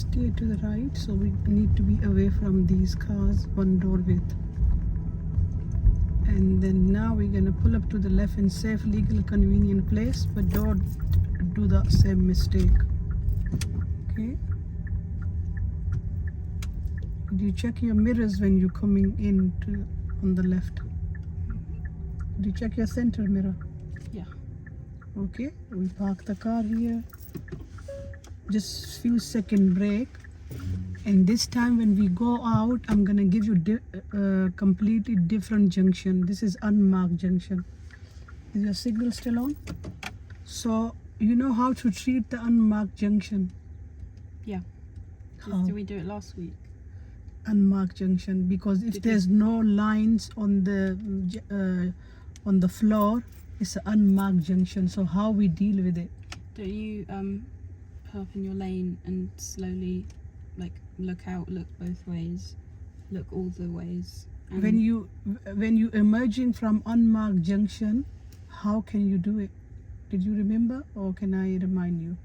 steer to the right, so we need to be away from these cars, one door width. And then now we're gonna pull up to the left in safe, legal, convenient place, but don't do the same mistake. Okay. Did you check your mirrors when you're coming in on the left? Did you check your center mirror? Yeah. Okay, we park the car here. Just few second break. And this time when we go out, I'm gonna give you completely different junction. This is unmarked junction. Is your signal still on? So you know how to treat the unmarked junction? Yeah. How? Did we do it last week? Unmarked junction, because if there's no lines on the floor, it's an unmarked junction. So how we deal with it? Don't you pull up in your lane and slowly, like, look out, look both ways, look all the ways. When you emerging from unmarked junction, how can you do it? Did you remember, or can I remind you?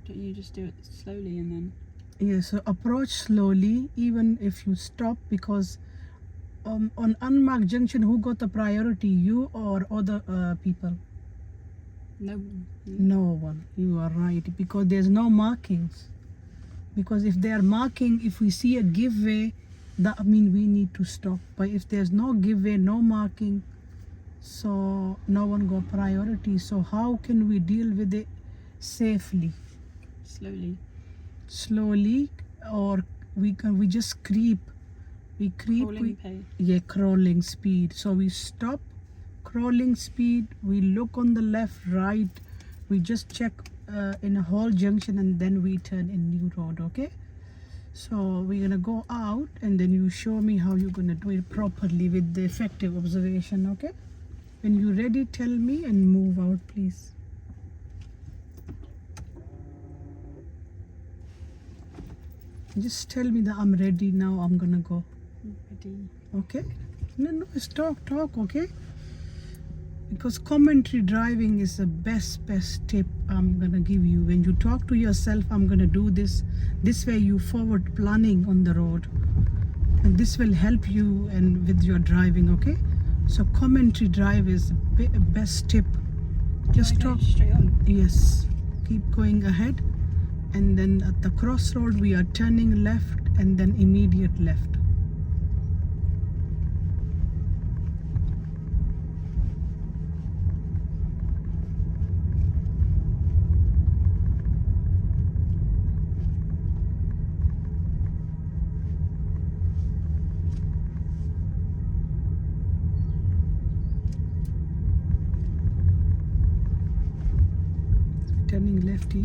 Don't you just do it slowly and then? Yeah, so approach slowly, even if you stop, because on unmarked junction, who got the priority, you or other people? No. No one. You are right, because there's no markings. Because if they are marking, if we see a give way, that means we need to stop. But if there's no give way, no marking, so no one got priority. So how can we deal with it safely? Slowly, or we just creep. We creep. Crawling pace. Yeah, crawling speed. So we stop, crawling speed. We look on the left, right. We just check in a whole junction, and then we turn in new road. Okay. So we're gonna go out, and then you show me how you're gonna do it properly with the effective observation. Okay. When you're ready, tell me and move out, please. Just tell me that I'm ready now. I'm gonna go. Ready. Okay. No, it's talk, okay? Because commentary driving is the best tip I'm gonna give you. When you talk to yourself, I'm gonna do this. This way you forward planning on the road. And this will help you and with your driving, okay? So commentary drive is the best tip. Just talk. Straight on. Yes. Keep going ahead. And then at the crossroad, we are turning left and then immediate left. Turning left here.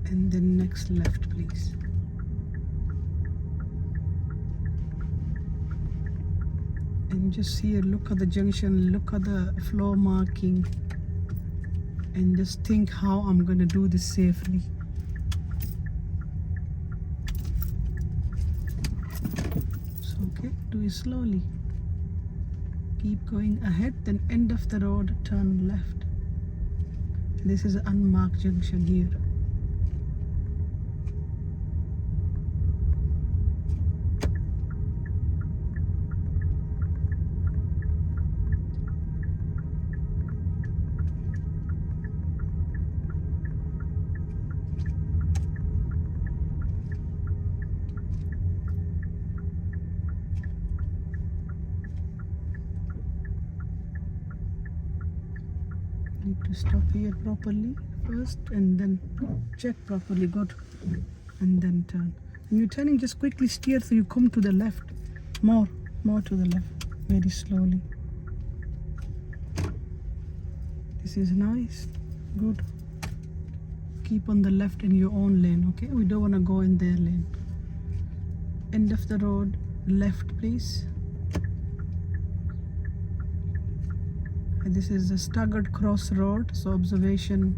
And then next left, please. And just here, look at the junction, look at the floor marking, and just think how I'm gonna do this safely. So okay, do it slowly. Keep going ahead, then end of the road, turn left. This is an unmarked junction here. Need to stop here properly first, and then check properly, good, and then turn. When you're turning, just quickly steer so you come to the left, more to the left, very slowly. This is nice, good. Keep on the left in your own lane, okay? We don't want to go in their lane. End of the road, left please. This is a staggered crossroad, so observation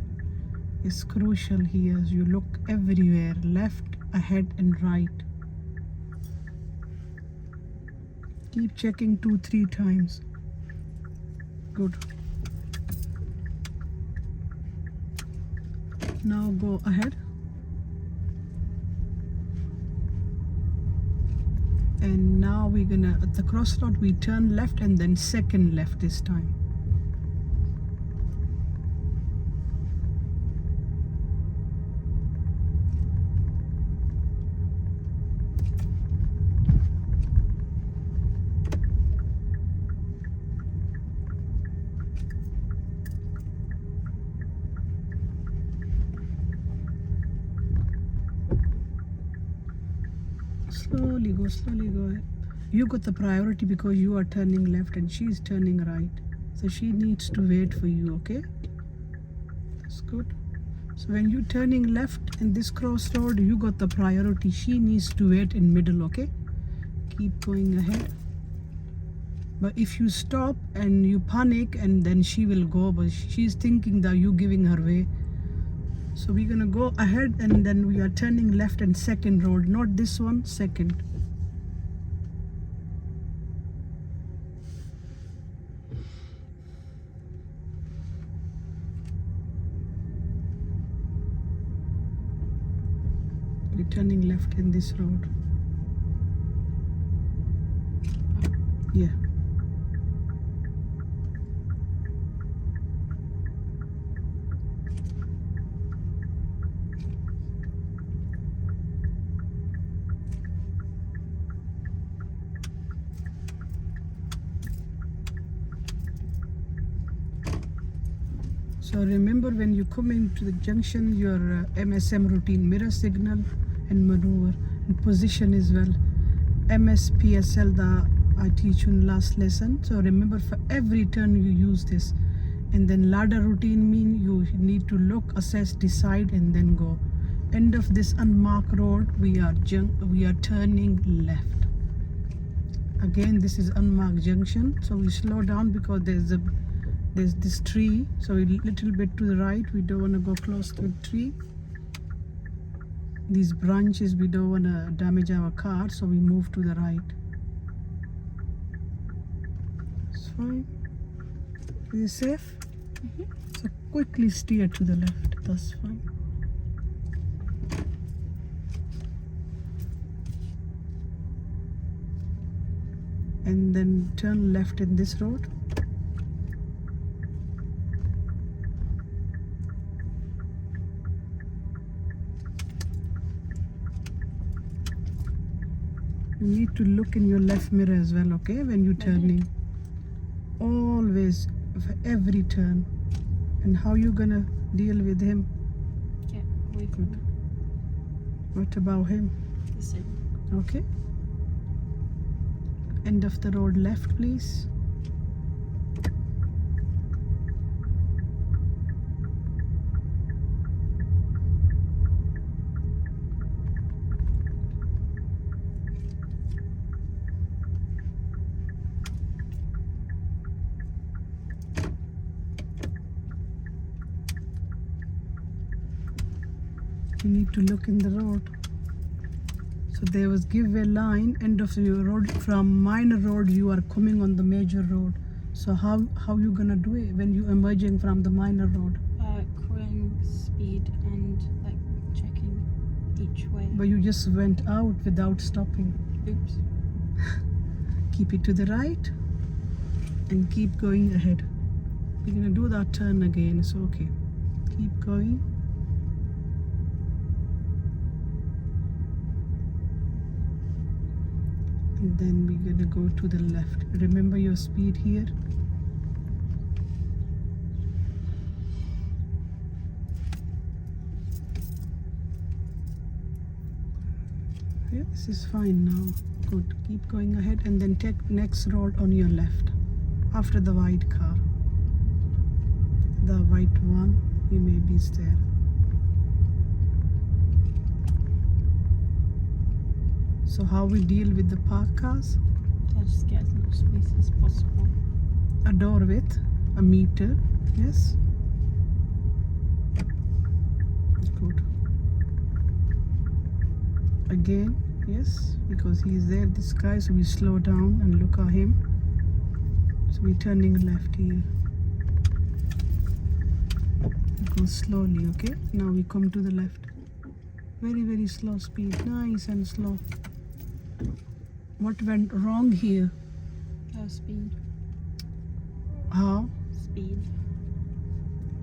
is crucial here. You look everywhere, left, ahead and right. Keep checking 2-3 times. Good. Now go ahead. And now we're gonna, at the crossroad, we turn left and then second left this time. Slowly go, slowly go. You got the priority because you are turning left and she's turning right. So she needs to wait for you, okay? That's good. So when you're turning left in this crossroad, you got the priority. She needs to wait in middle, okay? Keep going ahead. But if you stop and you panic and then she will go, but she's thinking that you're giving her way. So we're gonna go ahead and then we are turning left and second road, not this one, second. We're turning left in this road. Yeah. So remember, when you come into the junction, your MSM routine, mirror signal and maneuver and position as well. MSPSL that I teach you in last lesson. So remember, for every turn you use this. And then ladder routine mean you need to look, assess, decide and then go. End of this unmarked road, we are turning left. Again, this is unmarked junction, so we slow down because there's this tree, so a little bit to the right. We don't want to go close to the tree. These branches, we don't want to damage our car, so we move to the right. It's fine. Are you safe? So quickly steer to the left. That's fine. And then turn left in this road. You need to look in your left mirror as well, okay, when you're turning. Always, for every turn. And how you gonna deal with him? Get away from him. What about him? The same. Okay. End of the road left, please. You need to look in the road. So there was giveaway line, end of your road. From minor road you are coming on the major road. So how you gonna do it when you emerging from the minor road? Crawling speed and like checking each way. But you just went out without stopping. Oops. Keep it to the right and keep going ahead. We're gonna do that turn again, it's okay. Keep going. And then we're gonna go to the left. Remember your speed here. Yeah, this is fine now. Good. Keep going ahead and then take next road on your left. After the white car. The white one, you may be there. So how we deal with the parked cars? I just get as much space as possible. A door width. a meter. Yes. Good. Again, yes, because he is there, this guy, so we slow down and look at him. So we're turning left here. Go slowly, okay? Now we come to the left. Very, very slow speed. Nice and slow. What went wrong here? Speed. How? Speed.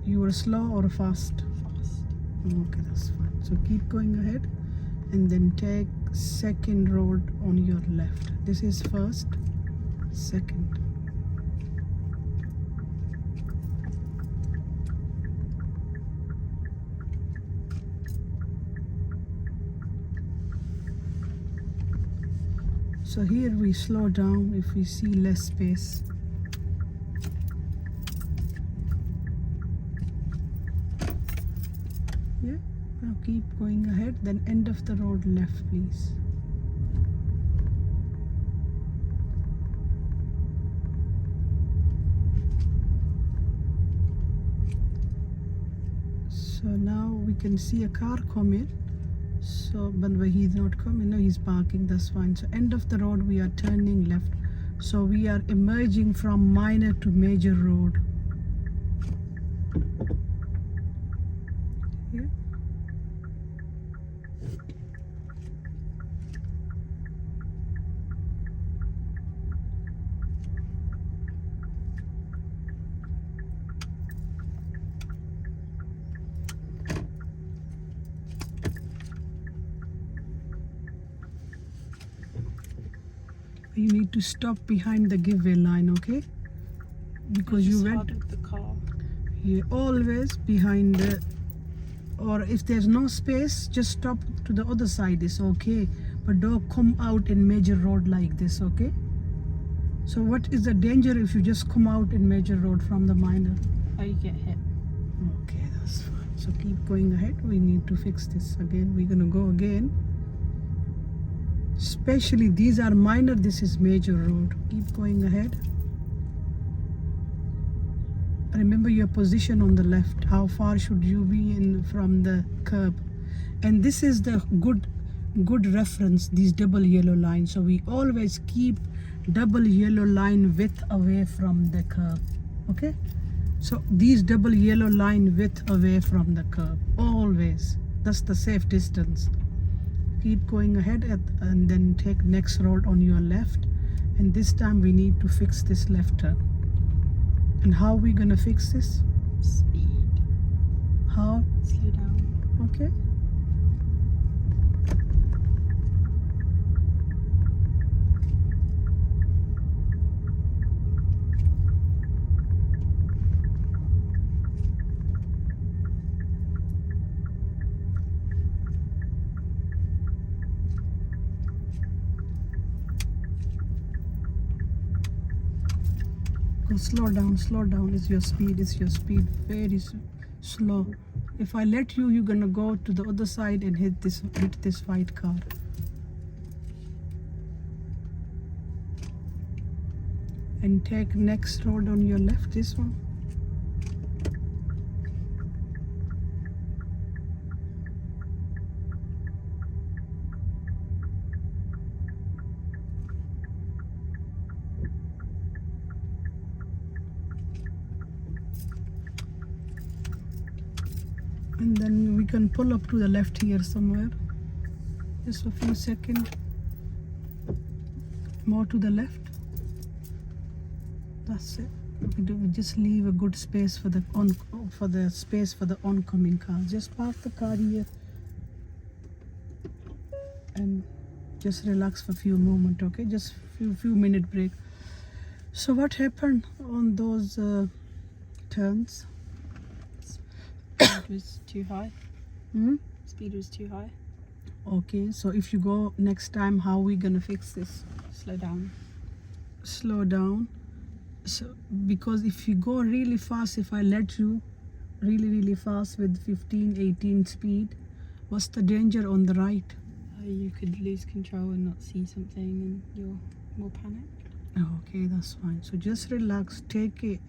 You were slow or fast? Fast. Okay, that's fine. So keep going ahead and then take second road on your left. This is first, second. So here we slow down if we see less space. Yeah, now keep going ahead, then end of the road left, please. So now we can see a car coming. So, but he's not coming. No, he's parking. That's fine. So, end of the road, we are turning left. So, we are emerging from minor to major road. Yeah. You need to stop behind the giveaway line, okay? Because you went with the car. You're always behind the, or if there's no space, just stop to the other side, it's okay, but don't come out in major road like this, okay? So what is the danger if you just come out in major road from the minor? Oh, you get hit. Okay, that's fine. So keep going ahead. We need to fix this again. We're gonna go again. Especially these are minor, this is major road. Keep going ahead. Remember your position on the left. How far should you be in from the curb? And this is the good reference, these double yellow lines. So we always keep double yellow line width away from the curb. Okay? So these double yellow line width away from the curb. Always. That's the safe distance. Keep going ahead and then take next road on your left. And this time we need to fix this left turn. And how are we gonna fix this? Speed. How? Slow down. Okay. Go slow down. It's your speed, very slow. If I let you, you're gonna go to the other side and hit this white car. And take next road on your left, this one. And then we can pull up to the left here somewhere. Just a few seconds. More to the left. That's it. We just leave a good space for the oncoming car. Just park the car here and just relax for a few moments, okay? Just few minute break. So what happened on those turns? Speed was too high. Hmm? Speed was too high. Okay, so if you go next time, how are we gonna fix this? Slow down. Slow down. So because if you go really fast, if I let you really fast with 15-18 speed, what's the danger on the right? You could lose control and not see something and you're more panicked. Okay, that's fine. So just relax, take it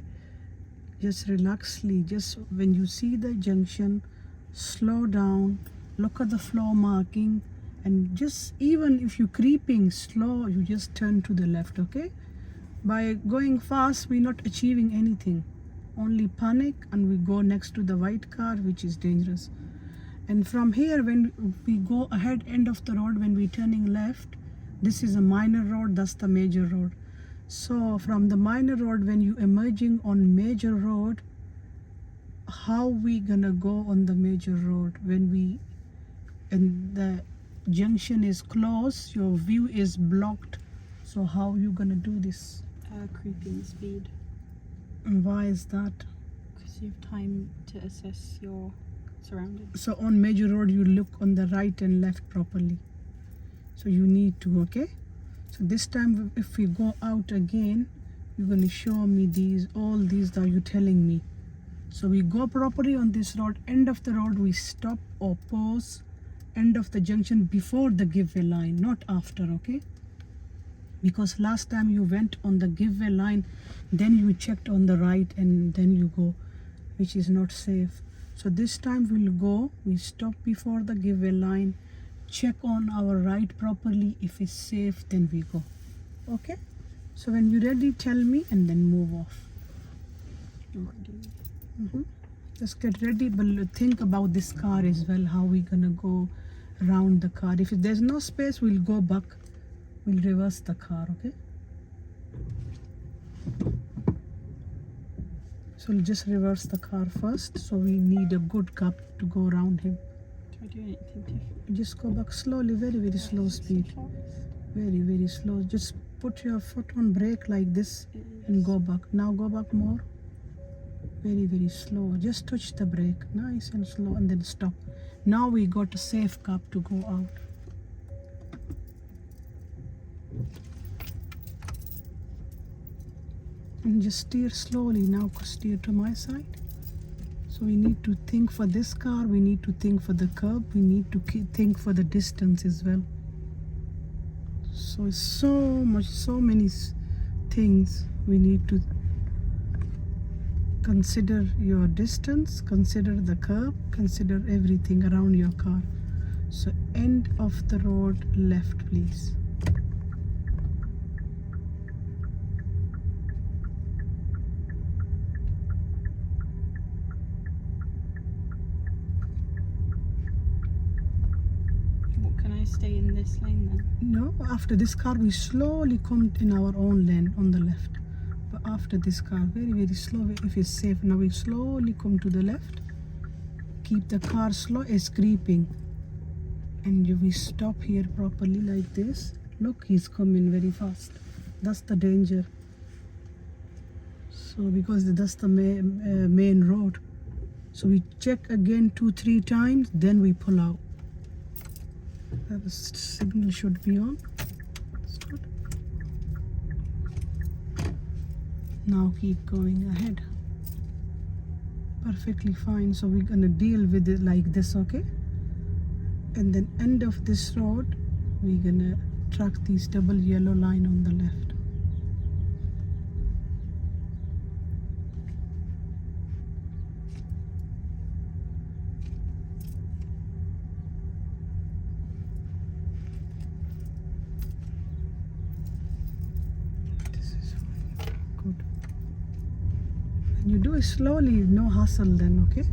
Just relaxly, just when you see the junction, slow down, look at the floor marking, and just even if you're creeping slow, you just turn to the left, okay? By going fast, we're not achieving anything. Only panic, and we go next to the white car, which is dangerous. And from here, when we go ahead end of the road, when we're turning left, this is a minor road, that's the major road. So from the minor road, when you emerging on major road, how we gonna go on the major road when we and the junction is closed, your view is blocked? So how you gonna do this? Creeping speed, And why is that? because you have time to assess your surroundings. So on major road, you look on the right and left properly. So you need to, okay? So this time, if we go out again, you're gonna show me all these that you're telling me. So we go properly on this road, end of the road, we stop or pause, end of the junction before the giveaway line, not after, okay? Because last time you went on the giveaway line, then you checked on the right and then you go, which is not safe. So this time we stop before the giveaway line, check on our right properly. If it's safe, then we go, okay? So when you're ready, tell me and then move off. Just get ready, but think about this car as well, how we gonna go around the car. If there's no space, we'll go back, we'll reverse the car, okay? So we'll just reverse the car first. So we need a good cup to go around him. Do I do anything different? Just go back slowly, very, very slow speed. Very, very slow. Just put your foot on brake like this and go back. Now go back more. Very, very slow. Just touch the brake, nice and slow, and then stop. Now we got a safe cup to go out. And just steer slowly now, steer to my side. So we need to think for this car, we need to think for the curb, we need to think for the distance as well. So it's so many things we need to consider. Your distance, consider the curb, consider everything around your car. So end of the road left, please. Stay in this lane then? No, after this car we slowly come in our own lane on the left. But after this car, very, very slow, if it's safe. Now we slowly come to the left. Keep the car slow, it's creeping. And we stop here properly like this. Look, he's coming very fast. That's the danger. So because that's the main road. So we check again 2-3 times, then we pull out. The signal should be on. That's good. Now keep going ahead. Perfectly fine. So we're gonna deal with it like this, okay? And then end of this road, we're gonna track this double yellow line on the left. Good. And you do it slowly, no hustle then, okay?